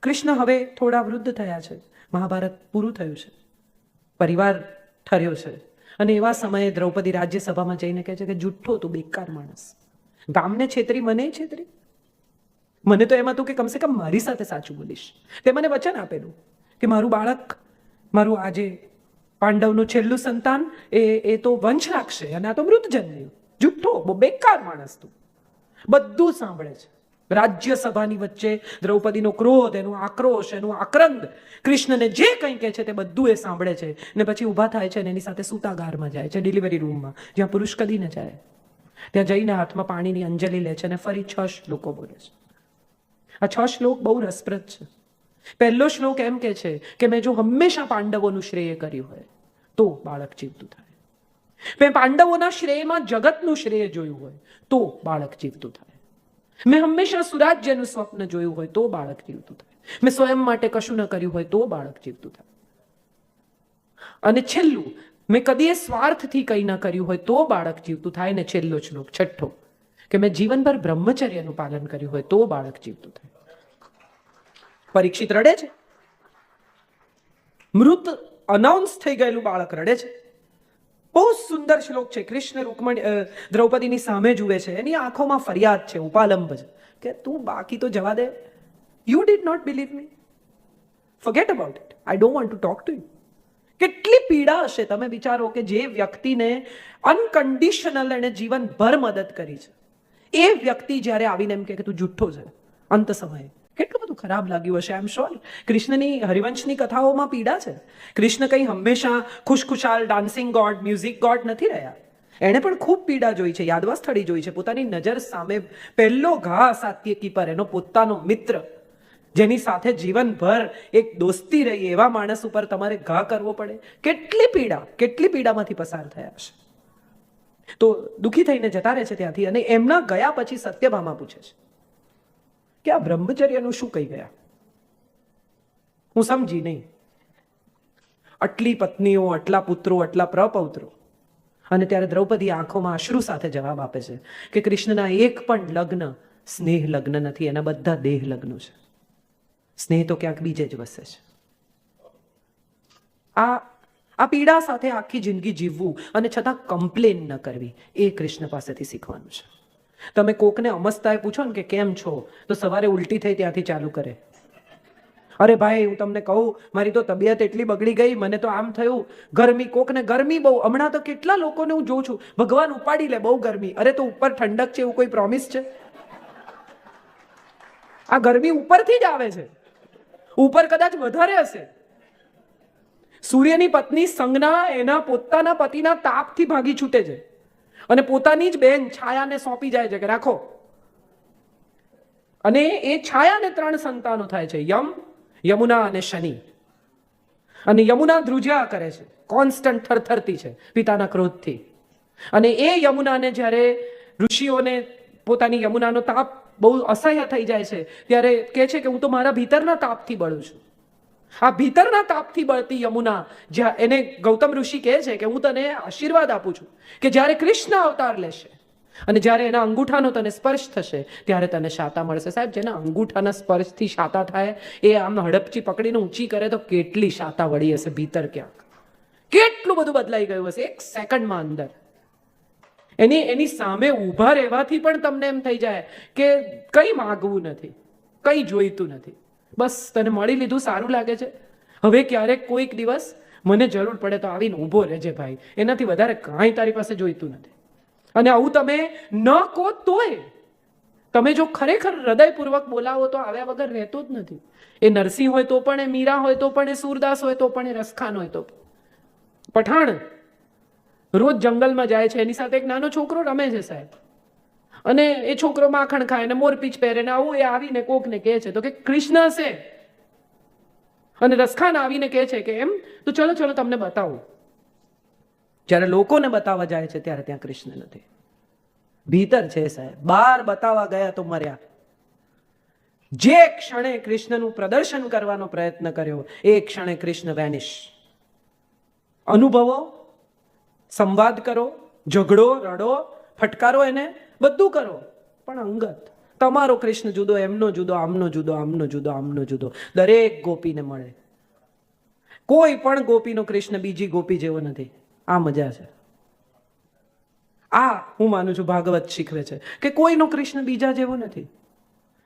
કૃષ્ણ હવે થોડા વૃદ્ધ થયા છે, મહાભારત પૂરું થયું છે, પરિવાર ઠર્યો છે, અને એવા સમયે દ્રૌપદી રાજ્યસભામાં જઈને કહે છે કે જુઠ્ઠો તું બેકાર માણસ, ગામને છેતરી, મને છેતરી. મને તો એમ હતું કે કમસે કમ મારી સાથે સાચું બોલીશ. તે મને વચન આપેલું કે મારું બાળક, મારું આજે પાંડવનું છેલ્લું સંતાન એ તો વંશ રાખશે, અને આ તો મૃત જન્મ્યું. જુઠ્ઠો, બહુ બેકાર માણસ તું. બધું સાંભળે છે. રાજ્યસભાની વચ્ચે દ્રૌપદીનો ક્રોધ, એનો આક્રોશ, એનું આક્રંદ, કૃષ્ણને જે કંઈ કહે છે તે બધું એ સાંભળે છે. ને પછી ઊભા થાય છે અને એની સાથે સૂતાગારમાં જાય છે, ડિલિવરી રૂમમાં, જ્યાં પુરુષ કદી ન જાય. ત્યાં જઈને હાથમાં પાણીની અંજલિ લે છે અને ફરી 6 શ્લોકો બોલે છે. આ 6 શ્લોક બહુ રસપ્રદ છે. પહેલો શ્લોક એમ કે છે કે મેં જો હંમેશા પાંડવોનું શ્રેય કર્યું હોય તો બાળક જીવતું થાય. મેં પાંડવોના શ્રેયમાં જગતનું શ્રેય જોયું હોય તો બાળક જીવતું થાય. મેં હંમેશા સુરાજ્યનું સ્વપ્ન જોયું હોય તો બાળક જીવતું થાય. મેં સ્વયં માટે કશું ન કર્યું હોય તો બાળક જીવતું થાય. અને છેલ્લું, મેં કદી સ્વાર્થથી કંઈ ન કર્યું હોય તો બાળક જીવતું થાય. ને છેલ્લો શ્લોક, છઠ્ઠો, કે મેં જીવનભર બ્રહ્મચર્યનું પાલન કર્યું હોય તો બાળક જીવતું થાય. પરીક્ષિત રડે છે, મૃત અનાઉન્સ થઈ ગયેલું બાળક રડે છે. બહુ સુંદર શ્લોક છે. કૃષ્ણ દ્રૌપદીની સામે જુએ છે, એની આંખોમાં ફરિયાદ છે, ઉપાલંબ છે કે તું બાકી તો જવા દે. You did not believe me, forget about it, I don't want to talk to you. કેટલી પીડા હશે. તમે વિચારો કે જે વ્યક્તિને અનકન્ડિશનલ એને જીવનભર મદદ કરી છે, એ વ્યક્તિ જ્યારે આવીને એમ કે તું જુઠ્ઠો છે અંત સમયે, કેટલું બધું ખરાબ લાગ્યું હશે. આઈ એમ શ્યોર. કૃષ્ણની હરિવંશની કથાઓમાં પીડા છે. કૃષ્ણ કંઈ હંમેશા ખુશખુશાલ ડાન્સિંગ ગોડ, મ્યુઝિક ગોડ નથી રહ્યા. એણે પણ ખૂબ પીડા જોઈ છે, યાદવાસ્થળી જોઈ છે. પોતાની નજર સામે પહેલો ઘા સાત્યકી પર, એનો પોતાનો મિત્ર, જેની સાથે જીવનભર એક દોસ્તી રહી, એવા માણસ ઉપર તમારે ઘા કરવો પડે. કેટલી પીડા, કેટલી પીડામાંથી પસાર થયા હશે. તો દુઃખી થઈને જતા રહે છે ત્યાંથી. અને એમના ગયા પછી સત્યભામા પૂછે છે કે આ બ્રહ્મચર્યનું શું કહી ગયા? હું સમજી નહીં. આટલી પત્નીઓ, આટલા પુત્રો, આટલા પ્રપૌત્રો, અને ત્યારે દ્રૌપદી આંખોમાં અશ્રુ સાથે જવાબ આપે છે કે કૃષ્ણના એક પણ લગ્ન સ્નેહ લગ્ન નથી, એના બધા દેહ લગ્નો છે. સ્નેહ તો ક્યાંક બીજે જ વસે છે. આ પીડા સાથે આખી જિંદગી જીવવું અને છતાં કમ્પ્લેન ન કરવી, એ કૃષ્ણ પાસેથી શીખવાનું છે. તમે કોકને અમસ્તાએ પૂછો ને કે કેમ છો, તો સવારે ઉલટી થઈ ત્યાંથી ચાલુ કરે. અરે ભાઈ, હું તમને કહું, મારી તો તબિયત એટલી બગડી ગઈ, મને તો આમ થયું, ગરમી, કોકને ગરમી બહુ. હમણાં તો કેટલા લોકોને હું જોઉં છું, ભગવાન ઉપાડી લે, બહુ ગરમી. અરે તો ઉપર ઠંડક છે એવું કોઈ પ્રોમિસ છે? આ ગરમી ઉપરથી જ આવે છે, ઉપર કદાચ વધારે હશે. સૂર્યની પત્ની સંજ્ઞા એના પોતાના પતિના તાપથી ભાગી છૂટે છે અને પોતાની જ બેન છાયાને સોંપી જાય છે કે રાખો. અને એ છાયાને 3 સંતાનો થાય છે, યમ, યમુના અને શનિ. અને યમુના ધ્રુજ્યા કરે છે, કોન્સ્ટન્ટ થરથરતી છે પિતાના ક્રોધથી. અને એ યમુનાને જ્યારે ઋષિઓને પોતાની યમુનાનો તાપ બહુ અસહ્ય થઈ જાય છે, ત્યારે કહે છે કે હું તો મારા ભીતરના તાપથી બળું છું. આ ભીતરના તાપથી બળતી યમુના, જ્યાં એને ગૌતમ ઋષિ કહે છે કે હું તને આશીર્વાદ આપું છું કે જ્યારે કૃષ્ણ અવતાર લેશે અને જ્યારે એના અંગૂઠાનો તને સ્પર્શ થશે ત્યારે તને શાતા મળશે. સાહેબ, જેના અંગૂઠાના સ્પર્શથી શાતા થાય, એ આમ હડપચી પકડીને ઊંચી કરે તો કેટલી શાતા વળી હશે ભીતર ક્યાંક. કેટલું બધું બદલાઈ ગયું હશે એક સેકન્ડમાં અંદર. એની સામે ઊભા રહેવાથી પણ તમને એમ થઈ જાય કે કંઈ માગવું નથી, કંઈ જોઈતું નથી, બસ તને મળી લીધું, સારું લાગે છે. હવે ક્યારેક કોઈક દિવસ મને જરૂર પડે તો આવીને ઊભો રહેજે ભાઈ, એનાથી વધારે કાંઈ તારી પાસે જોઈતું નથી. અને આવું તમે ન કહો તોય, તમે જો ખરેખર હૃદયપૂર્વક બોલાવો તો આવ્યા વગર રહેતો જ નથી. એ નરસિંહ હોય તો પણ, એ મીરા હોય તો પણ, એ સૂરદાસ હોય તો પણ, એ રસખાન હોય તો પણ. પઠાણ રોજ જંગલમાં જાય છે, એની સાથે એક નાનો છોકરો રમે છે સાહેબ, અને એ છોકરો માખણ ખાય ને મોરપીંછ પહેરે ને આવું. એ આવીને કોકને કહે છે તો કે કૃષ્ણ હશે, અને રસખાન આવીને કહે છે કે એમ, તો ચલો ચલો તમને બતાવું. જ્યારે લોકોને બતાવવા જાય છે ત્યારે ત્યાં કૃષ્ણ નથી, ભીતર છે સાહેબ. બહાર બતાવવા ગયા તો મર્યા. જે ક્ષણે કૃષ્ણનું પ્રદર્શન કરવાનો પ્રયત્ન કર્યો, એ ક્ષણે કૃષ્ણ વેનિશ. અનુભવો, સંવાદ કરો, ઝઘડો, રડો, ફટકારો, એને બધું કરો, પણ અંગત. તમારો કૃષ્ણ જુદો, એમનો જુદો, આમનો જુદો, આમનો જુદો, આમનો જુદો. દરેક ગોપીને મળે. કોઈ પણ ગોપીનો કૃષ્ણ બીજી ગોપી જેવો નથી. આ મજા છે. આ હું માનું છું ભાગવત શીખવે છે કે કોઈનો કૃષ્ણ બીજા જેવો નથી.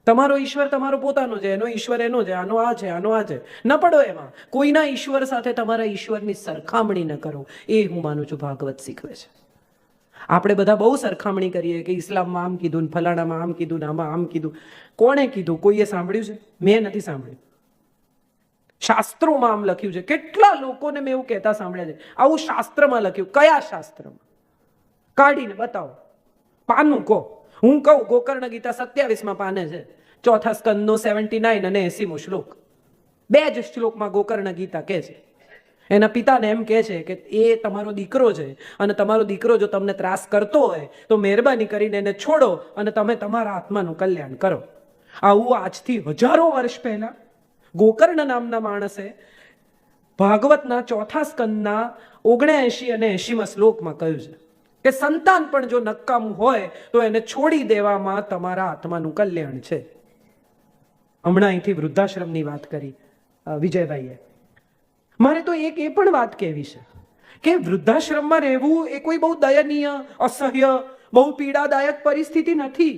તમારો ઈશ્વર તમારો પોતાનો છે, એનો ઈશ્વર એનો છે, આનો આ છે, આનો આ છે. ન પડો એમાં. કોઈના ઈશ્વર સાથે તમારા ઈશ્વરની સરખામણી ન કરો. એ હું માનું છું ભાગવત શીખવે છે. આપણે બધા બહુ સરખામણી કરીએ કે ઇસ્લામમાં આમ કીધું ને ફલાણામાં આમ કીધું ને આમાં આમ કીધું. કોણે કીધું? કોઈએ સાંભળ્યું છે? મેં નથી સાંભળ્યું. શાસ્ત્રોમાં આમ લખ્યું છે. કેટલા લોકોને મેં એવું કહેતા સાંભળ્યા છે, આવું શાસ્ત્રમાં લખ્યું. કયા શાસ્ત્રમાં? કાઢીને બતાવો. પાનું કહો. હું કહું ગોકર્ણ ગીતા 27માં પાને છે, ચોથા સ્કંદનો 79 અને 80મો શ્લોક. 2 જ શ્લોકમાં ગોકર્ણ ગીતા કહે છે. એના પિતાને એમ કહે છે કે એ તમારો દીકરો છે અને તમારો દીકરો જો તમને ત્રાસ કરતો હોય તો મહેરબાની કરીને એને છોડો અને તમે તમારા આત્માનું કલ્યાણ કરો. આવું આજથી હજારો વર્ષ પહેલા ગોકર્ણ નામના માણસે ભાગવતના ચોથા સ્કંદના 79 અને 80મા શ્લોકમાં કહ્યું છે કે સંતાન પણ જો નકામું હોય તો એને છોડી દેવામાં તમારા આત્માનું કલ્યાણ છે. હમણાં અહીંથી વૃદ્ધાશ્રમની વાત કરી વિજયભાઈએ. મારે તો એક એ પણ વાત કહેવી છે કે વૃદ્ધાશ્રમમાં રહેવું એ કોઈ બહુ દયનીય, અસહ્ય, બહુ પીડાદાયક પરિસ્થિતિ નથી.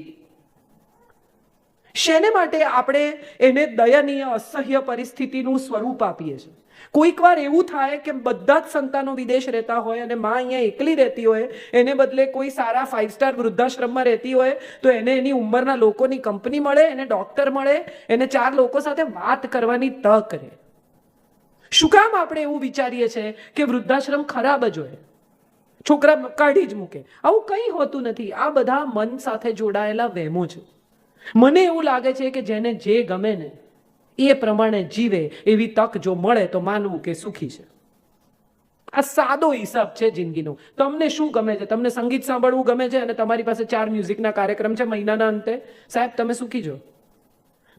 શેને માટે આપણે એને દયનીય, અસહ્ય પરિસ્થિતિનું સ્વરૂપ આપીએ છીએ? કોઈક વાર એવું થાય કે બધા જ સંતાનો વિદેશ રહેતા હોય અને માં અહીંયા એકલી રહેતી હોય, એને બદલે કોઈ સારા 5 સ્ટાર વૃદ્ધાશ્રમમાં રહેતી હોય તો એને એની ઉંમરના લોકોની કંપની મળે, એને ડોક્ટર મળે, એને 4 લોકો સાથે વાત કરવાની તક રહે. શું કામ આપણે એવું વિચારીએ છીએ કે વૃદ્ધાશ્રમ ખરાબ જ હોય, છોકરા કાઢી જ મૂકે? આવું કંઈ હોતું નથી. આ બધા મન સાથે જોડાયેલા વહેમો છે. મને એવું લાગે છે કે જેને જે ગમે ને એ પ્રમાણે જીવે એવી તક જો મળે તો માનવું કે સુખી છે. આ સાદો હિસાબ છે જિંદગીનો. તમને શું ગમે છે? તમને સંગીત સાંભળવું ગમે છે અને તમારી પાસે 4 મ્યુઝિકના કાર્યક્રમ છે મહિનાના અંતે, સાહેબ તમે સુખી છો.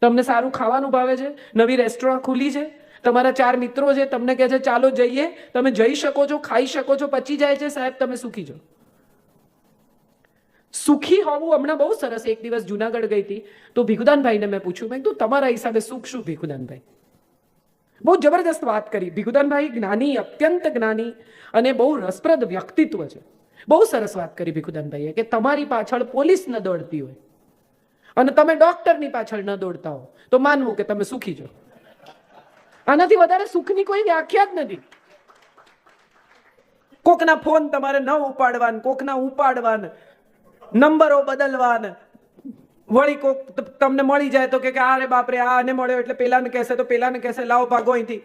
તમને સારું ખાવાનું ભાવે છે, નવી રેસ્ટોરન્ટ ખુલી છે, તમારા 4 મિત્રો છે, તમને કહે છે ચાલો જઈએ, તમે જઈ શકો છો, ખાઈ શકો છો, પચી જાય છે, સાહેબ તમે સુખી છો. સુખી હોવું હમણાં બહુ સરસ. એક દિવસ જુનાગઢ ગઈ હતી તો ભીખુદાનભાઈને મેં પૂછ્યું, મેં કીધું તમારા હિસાબે સુખ શું? ભીખુદાનભાઈ બહુ જબરદસ્ત વાત કરી. ભીખુદાનભાઈ જ્ઞાની, અત્યંત જ્ઞાની અને બહુ રસપ્રદ વ્યક્તિત્વ છે. બહુ સરસ વાત કરી ભીખુદાનભાઈએ કે તમારી પાછળ પોલીસ ન દોડતી હોય અને તમે ડોક્ટરની પાછળ ન દોડતા હો તો માનવું કે તમે સુખી છો. આનાથી વધારે સુખની કોઈ વ્યાખ્યા જ નથી. કોકના ફોન તમારે ન ઉપાડવાના, કોકના ઉપાડવાના, નંબરો બદલવાના, વળી કોક તમને મળી જાય તો કે અરે બાપરે આને મળ્યો એટલે પેલાને કહેશે તો પેલાને કહેશે લાવો ભાગો અહીંથી.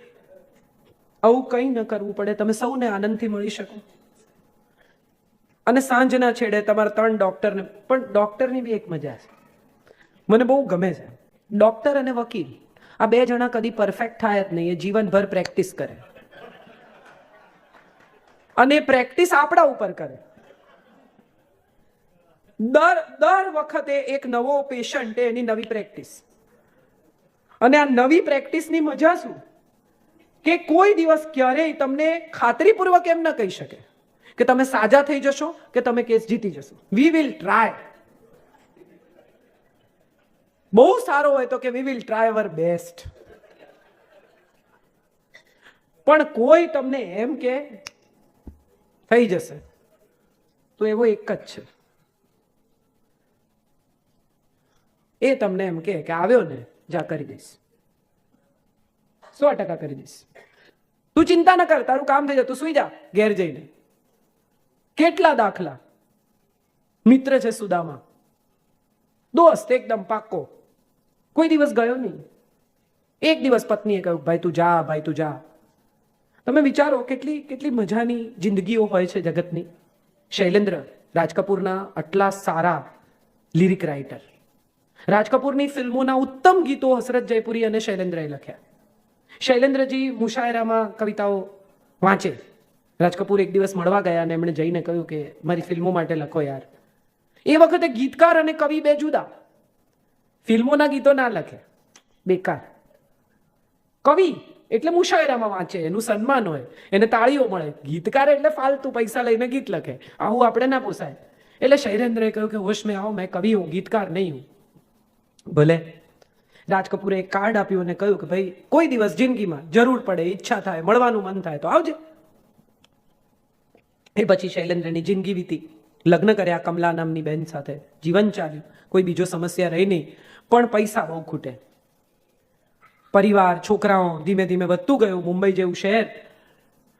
આવું કંઈ ન કરવું પડે. તમે સૌને આનંદથી મળી શકો. અને સાંજના છેડે તમારા 3 ડોક્ટરને, પણ ડોક્ટરની બી એક મજા છે, મને બહુ ગમે છે. ડોક્ટર અને વકીલ આ 2 જણા કદી પરફેક્ટ થાય જ નહીં. એ જીવનભર પ્રેક્ટિસ કરે અને પ્રેક્ટિસ આપણા ઉપર કરે. દર વખતે એક નવો પેશન્ટ, એની નવી પ્રેક્ટિસ. અને આ નવી પ્રેક્ટિસની મજા શું કે કોઈ દિવસ ક્યારેય તમને ખાતરીપૂર્વક એમ ન કહી શકે કે તમે સાજા થઈ જશો કે તમે કેસ જીતી જશો. We will try. બહુ સારો હોય તો કે we will try our best. પણ કોઈ તમને એમ કે થઈ જશે તો એવો એક જ છે, એ તમને એમ કે આવ્યો ને જા કરી દઈશ, 100% કરી દઈશ, તું ચિંતા ન કર, તારું કામ થઈ જાય, તું સુઈ જા ઘેર જઈને. કેટલા દાખલા. મિત્ર છે સુદામા, દોસ્ત એકદમ પાક્કો, કોઈ દિવસ ગયો નહીં. એક દિવસ પત્નીએ કહ્યું ભાઈ તું જા, ભાઈ તું જા. તમે વિચારો કેટલી કેટલી મજાની જિંદગીઓ હોય છે જગતની. શૈલેન્દ્ર, રાજ કપૂરના આટલા સારા લિરિક રાઇટર, રાજ કપૂરની ફિલ્મોના ઉત્તમ ગીતો હસરત જયપુરી અને શૈલેન્દ્રએ લખ્યા. શૈલેન્દ્રજી મુશાયરામાં કવિતાઓ વાંચે. રાજ કપૂર એક દિવસ મળવા ગયા અને એમણે જઈને કહ્યું કે મારી ફિલ્મો માટે લખો યાર. એ વખતે ગીતકાર અને કવિ 2 જુદા. ફિલ્મોના ગીતો ના લખે, બેકાર. કવિ એટલે મુશાયરામાં વાંચે, એનું સન્માન હોય, એને તાળીઓ મળે. ગીતકાર એટલે ફાલતુ પૈસા લઈને ગીત લખે. આવું આપણે ના પોસાય. એટલે શૈલેન્દ્રએ કહ્યું કે હોશ મેં આવો, મેં કવિ હું, ગીતકાર નહીં હું. ભલે રાજ કપૂરે એક કાર્ડ આપ્યું અને કહ્યું કે ભાઈ કોઈ દિવસ જિંદગીમાં જરૂર પડે, ઈચ્છા થાય, મળવાનું મન થાય તો આવજે. એ પછી શૈલેન્દ્રની જિંદગી વીતી. લગ્ન કર્યા કમલા નામની બહેન સાથે, જીવન ચાલ્યું, કોઈ બીજો સમસ્યા રહી નહીં. પણ પૈસા બહુ ખૂટે. પરિવાર, છોકરાઓ ધીમે ધીમે વધતું ગયું. મુંબઈ જેવું શહેર.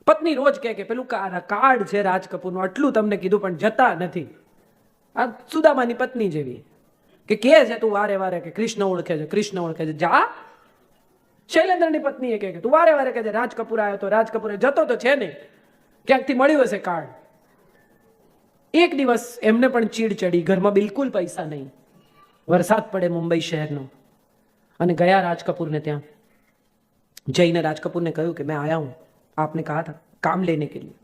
પત્ની રોજ કહે કે પેલું કાર્ડ છે રાજ કપૂરનું, આટલું તમને કીધું પણ જતા નથી. આ સુદામાની પત્ની જેવી કે છે તું વારે વારે કે કૃષ્ણ ઓળખે છે, કૃષ્ણ ઓળખે છે, જા. શૈલેન્દ્રની પત્ની એ કે તું વારે વારે કે રાજ કપૂર આવ્યો તો, રાજ કપૂર જતો તો છે નહીં, ક્યાંકથી મળ્યું હશે કાર્ડ. એક દિવસ એમને પણ ચીડ ચડી, ઘરમાં બિલકુલ પૈસા નહીં. વરસાદ પડે મુંબઈ શહેરનો અને ગયા રાજ કપૂરને ત્યાં. જઈને રાજ કપૂરને કહ્યું કે મેં આયા હું, આપને કહા થા કામ લેને કે લીએ.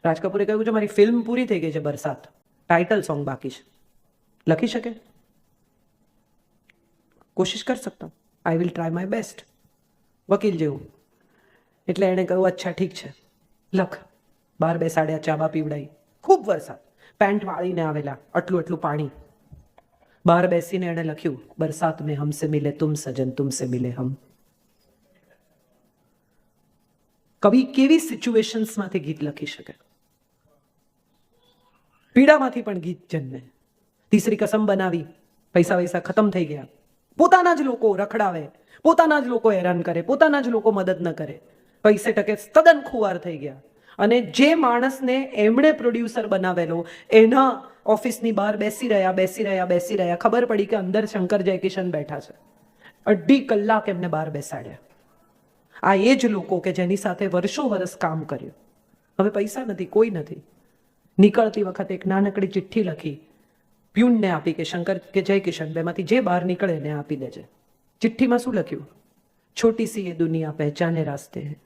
રાજ કપૂરે કહ્યું છે મારી ફિલ્મ પૂરી થઈ ગઈ છે, બરસાત, ટાઇટલ સોંગ બાકી છે, લખી શકે? કોશિશ કર सकता हूं, I will try my best. વકીલ જેવું. એટલે એણે કહ્યું અચ્છા ઠીક છે, લખ. બહાર બેસાડ્યા, ચા બા પીવડાઈ. ખૂબ વરસાદ, પેન્ટ વાળીને આવેલા, આટલું એટલું પાણી. બહાર બેસીને એણે લખ્યું, બરસાત મેં હમસે મિલે તુમ સજન, તુમસે મિલે હમ. કવિ કેવી સિચ્યુએશન્સમાંથી ગીત લખી શકે? પીડામાંથી પણ ગીત જન્મે. તીસરી કસમ બનાવી, પૈસા વૈસા ખતમ થઈ ગયા. પોતાના જ લોકો રખડાવે, પોતાના જ લોકો હેરાન કરે, પોતાના જ લોકો મદદ ન કરે. પૈસે ટકે તદ્દન ખુવાર થઈ ગયા. અને જે માણસને એમણે પ્રોડ્યુસર બનાવેલો, એના ઓફિસની બહાર બેસી રહ્યા. ખબર પડી કે અંદર શંકર જયકિશન બેઠા છે. 2.5 કલાક એમને બહાર બેસાડ્યા. આ એ જ લોકો કે જેની સાથે વર્ષો વર્ષ કામ કર્યું. હવે પૈસા નથી, કોઈ નથી. નીકળતી વખતે એક નાનકડી ચિઠ્ઠી લખી, પ્યુનને આપી કે શંકર કે જયકિશન બેમાંથી જે બહાર નીકળે એને આપી દેજે. ચિઠ્ઠીમાં શું લખ્યું? છોટી સી ये दुनिया पहचाने रास्ते हैं,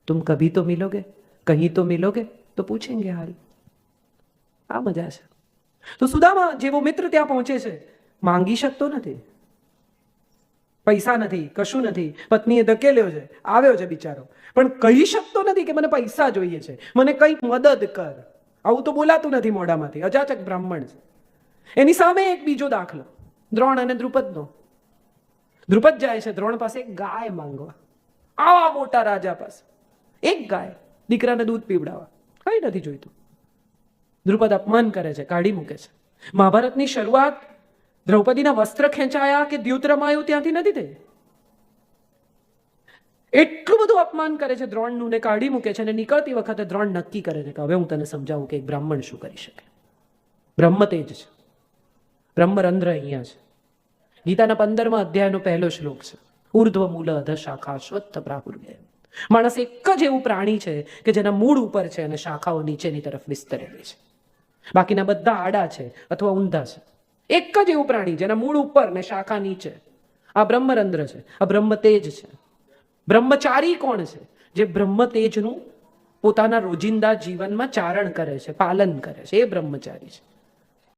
तुम कभी तो मिलोगे, कहीं तो मिलोगे तो पूछेंगे हाल. આ મજા છે. તો સુદામા જેવો મિત્ર ત્યાં પહોંચે છે, માંગી શકતો નથી, પૈસા નથી, કશું નથી. પત્નીએ ધકેલ્યો છે, આવ્યો છે બિચારો, પણ કહી શકતો નથી કે મને પૈસા જોઈએ છે, મને કંઈક મદદ કર. આવું તો બોલાતું નથી મોઢામાંથી. અજાચક બ્રાહ્મણ છે. એની સામે એક બીજો દાખલો, દ્રોણ અને દ્રુપદનો. દ્રુપદ જાય છે દ્રોણ પાસે એક ગાય માંગવા, આવા મોટા રાજા પાસે એક ગાય, દીકરાને દૂધ પીવડાવવા. કઈ નથી જોઈતું. દ્રુપદ અપમાન કરે છે, કાઢી મૂકે છે. મહાભારતની શરૂઆત દ્રૌપદીના વસ્ત્ર ખેંચાયા કે દ્યુત રમાયું ત્યાંથી નથી થઈ. એટલું બધું અપમાન કરે છે દ્રોણનું ને કાઢી મૂકે છે. અને નીકળતી વખતે દ્રોણ નક્કી કરે છે કે હવે હું તને સમજાવું કે એક બ્રાહ્મણ શું કરી શકે. બ્રહ્મ તેજ છે, બ્રહ્મરંધ્ર અહીંયા છે. ગીતાના 15મા અધ્યાયનો પહેલો શ્લોક છે, ઉર્ધ્વ મૂલ અધ શાખા અશ્વત્થ પ્રાહુર્ય. માણસ એક જ એવું પ્રાણી છે કે જેના મૂળ ઉપર છે અને શાખાઓ નીચેની તરફ વિસ્તરેલી છે. બાકીના બધા આડા છે અથવા ઊંધા છે. એક જ એવું પ્રાણી જેના મૂળ ઉપર ને શાખા નીચે. આ બ્રહ્મરંધ્ર છે, આ બ્રહ્મ તેજ છે. બ્રહ્મચારી કોણ છે? જે બ્રહ્મ તેજનું પોતાના રોજિંદા જીવનમાં ચારણ કરે છે, પાલન કરે છે, એ બ્રહ્મચારી છે.